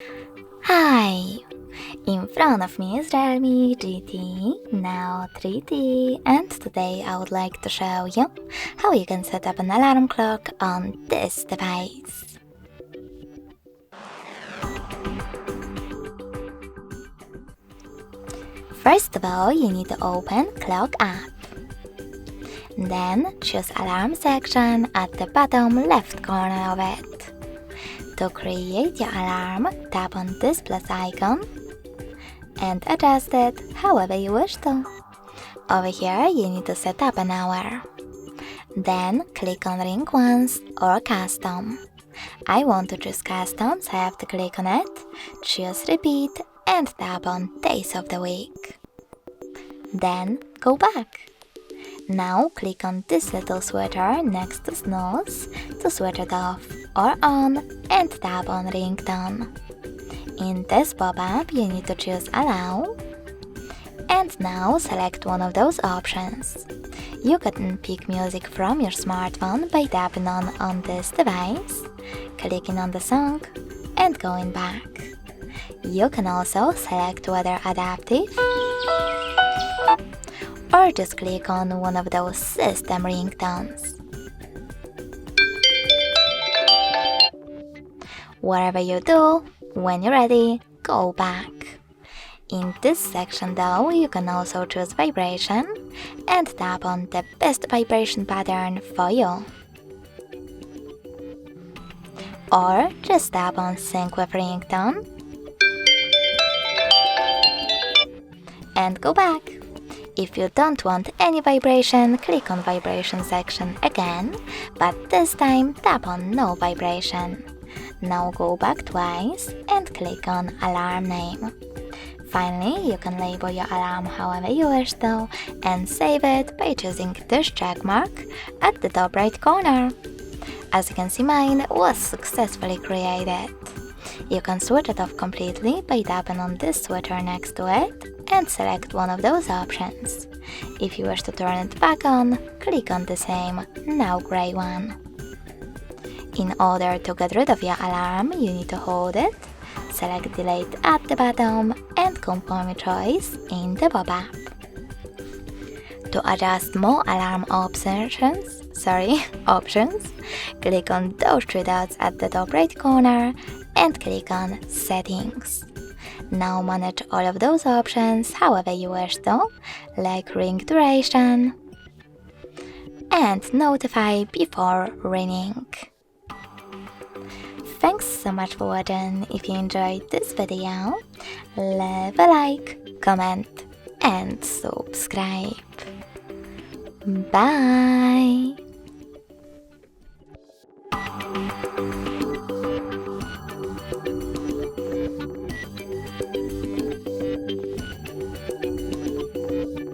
Hi! In front of me is Realme GT Neo 3D, and today I would like to show you how you can set up an alarm clock on this device. First of all, you need to open Clock app. Then choose Alarm section at the bottom left corner of it. To create your alarm, tap on this plus icon and adjust it however you wish to. Over here, you need to set up an hour. Then click on Ring Once or Custom. I want to choose Custom, so I have to click on it, choose Repeat and tap on Days of the Week. Then go back. Now click on this little switcher next to Snooze to switch it off or on and tap on Ringtone. In this pop-up, you need to choose Allow and now select one of those options. You can pick music from your smartphone by tapping on this device, clicking on the song and going back. You can also select whether adaptive or just click on one of those system ringtones. Whatever you do, when you're ready, go back. In this section though, you can also choose vibration and tap on the best vibration pattern for you. Or just tap on sync with ringtone and go back. If you don't want any vibration, click on vibration section again, but this time tap on no vibration. Now go back twice and click on alarm name. Finally, you can label your alarm however you wish though and save it by choosing this check mark at the top right corner. As you can see, mine was successfully created. You can switch it off completely by tapping on this switcher next to it and select one of those options. If you wish to turn it back on, click on the same, now grey one. In order to get rid of your alarm, you need to hold it, select Delete at the bottom and confirm your choice in the pop-up. To adjust more alarm options, click on those three dots at the top right corner and click on Settings. Now manage all of those options however you wish to, like ring duration and notify before ringing. Thanks so much for watching. If you enjoyed this video, leave a like, comment and subscribe. Bye!